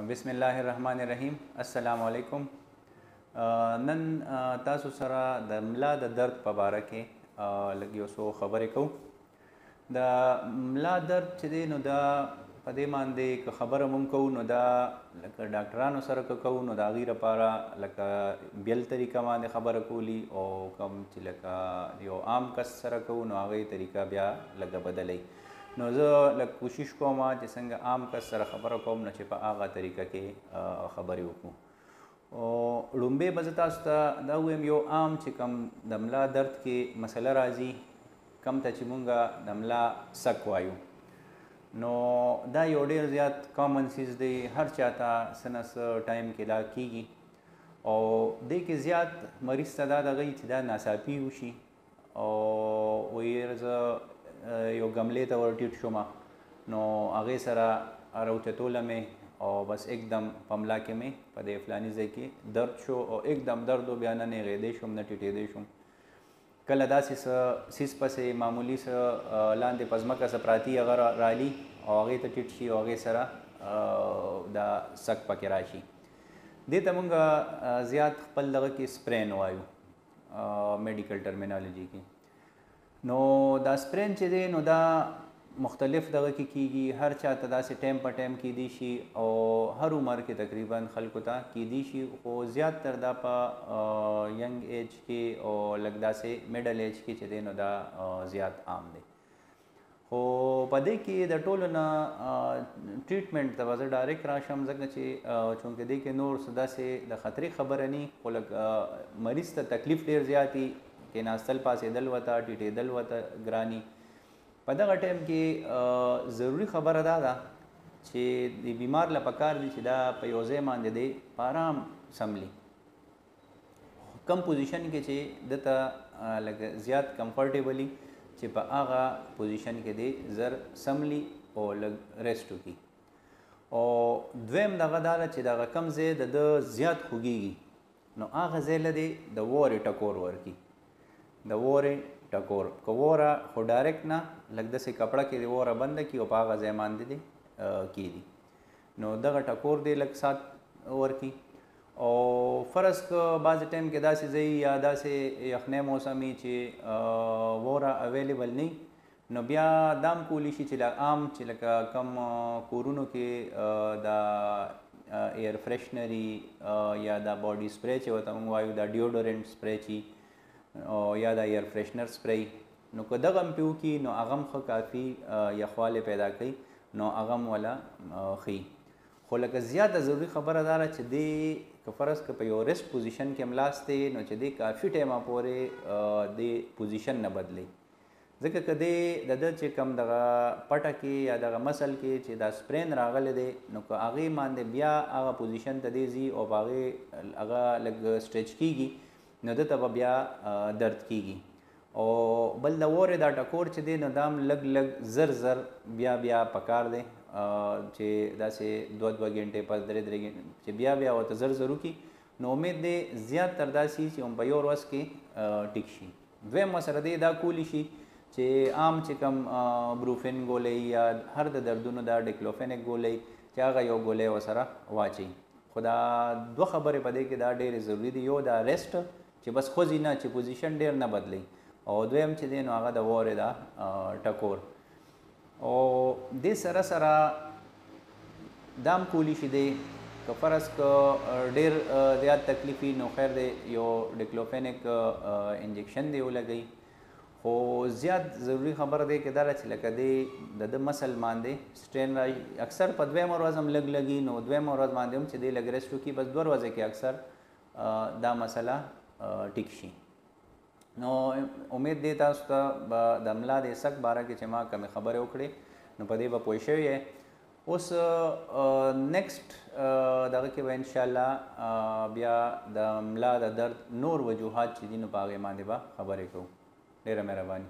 बिस्मिल्लाहिर्रहमानिर्रहीम अस्सलामु अलैकुम। नन तासु सरा द मला द दर्द په باره کې لږ یو څو خبرې کوو. د ملا درد چې دی نو دا په دې باندې که خبره مونږ کوو نو دا لکه ډاکټرانو سره که کوو نو د هغې لپاره لکه بیل طریقه باندې خبره کولی او کوم چې لکه یو عام کس سره کوو نو هغې طریقه بیا لږه بدلی. نو زه لږ کوشش کوم چې څنګه عام کس سره خبره کوم نو چې په هغه طریقه کې خبرې وکړو. لومبې به زه تاسو ته دا ووایم یو عام چې کوم د ملا درد کې مسله راځي کم ته چې مونږ د ملا سک وایو نو دا یو ډېر زیات کامن سیز دی، هر چاته څه نه څه ټایم کې دا کیږي او دې کې زیات مریض ته دا دغه چې دا ناڅاپي وشي او ویل زه یو ګملې ته ور ټیټ شوم نو هغې سره راوچتوله مې او بس एकदम په ملا کې مې په دې فلاني ځای کې درد شو او एकदम درد و بیا نه نیغېدی شوم نه ټیټېدی شوم. کله داسې څه سیس پسې معمولي څه لاندې په ځمکه څه پراتي هغه رالي او هغې ته ټیټ شي او هغې سره دا سک پکې راشي. دې ته مونږ زیات خپل دغه کې سپرین وایو میډیکل ټرمینالوجي کې. نو دا سپرین چې دی نو دا مختلف دغه کې کیږي، هر چاته داسې ټایم په ټایم کیدی شي او هر عمر کې تقریبا خلکو ته کیدی شي، خو زیات تر دا په ینګ ایج کې او لږ داسې میډل ایج کې چې دی نو دا زیات عام دی. خو په دې کې د ټولو نه ټریټمنټ ته به زه ډایرکټ راشم ځکه چې چونکې دې کې نور څه داسې د خطرې خبره نه خو لږ مریض ته تکلیف ډېر زیات وي، کېناستل پاسېدل ورته ټیټېدل ورته ګراني. په دغه ټایم کې ضروري خبره دا ده چې د بیمار له پکار دي چې دا په یو ځای باندې دی په ارام سملي، کم پوزیشن کې چې دته لږ زیات کمفرټیبلي چې په هغه پوزیشن کې دی زر سملي او لږ ریسټ وکړي. او دویم دغه دا ده چې دغه کم ځای د ده زیات خوږېږي نو هغه ځای له دی د وورې ټکور ورکړي. د وورې ټکور که ووره خو ډایرکټ نه لږ داسې کپړه کې د ووره بنده کړي او په هغه ځای باندې دی کېږي نو دغه ټکور دی لږ سات ورکړي. او فرض که بعضې ټایم کې داسې ځای یا داسې یخنۍ موسمي چې ووره اویلیبل نه نو بیا دا هم کولی شي چې عام چې لکه کم کورونو کې دا ایر فریشنري یا دا باډي سپری چې ورته موږ وایو دا ډیوډرنټ سپری چې او یا دا ایر فریشنر سپری نو که دغه هم پې وکړي نو هغه هم ښه کافي یخوالی پیدا کوي نو هغه هم وله ښي. خو لکه زیاته ضروري خبره دا ده چې دی که فرض که په یو ریسټ پوزیشن کې هم لاست دی نو چې دی کافي ټایمه پورې دی پوزیشن نه بدلی، ځکه که دی د ده چې کم دغه پټه کې یا دغه مسل کې چې دا سپرین راغلی دی نو که هغې باندې بیا هغه پوزیشن ته دی ځي او په هغې هغه لږ سټریچ کېږي نو دته به بیا درد کېږي. او بل د وورې دا ټکور چې دی نو دا هم لږ لږ زر زر بیا بیا پکار دی چې داسې 2 غنټې پس 3 غنټې چې بیا بیا ورته زر زر وکړي نو امید دی زیات تر داسې چې هم په یو ورځ کې ټیک شي. دویم مسله دی دا کولی شي چې عام چې کوم بروفین ګولۍ یا هر د دردونو دا ډیکلوفینک ګولۍ چې هغه یو ګولۍ ورسره واچوي. خو دا دوه خبرې په دې کې دا ډېرې ضروري دي، یو دا ریسټ چې بس خوځي نه چې پوزیشن ډېر نه بدلی او دویم چې دی نو هغه د وورې دا ټکور. او دې سره سره دا هم کولی شي دی که فرض که ډېر زیات تکلیف وي نو خیر دی یو ډیکلوفینک انجکشن دی ولګوي. خو زیات ضروري خبره دی که دا ده چې لکه دی د ده مسل باندې سټرین راشي، اکثر په دویمه ورځ هم لږ لګي نو دویمه ورځ باندې هم چې دی لږ ریسټ وکړي بس 2 ورځې کې اکثر دا مسله ټیک شي. نو امید دی تاسو ته به د ملا د سک باره کې چې ما کمې خبرې وکړې نو په دې به پوه شوي یې. اوس نیکسټ دغه کې به انشاءالله بیا د ملا د درد نور وجوهات چې دي نو په هغې باندې به خبرې کوو. ډېره مهرباني.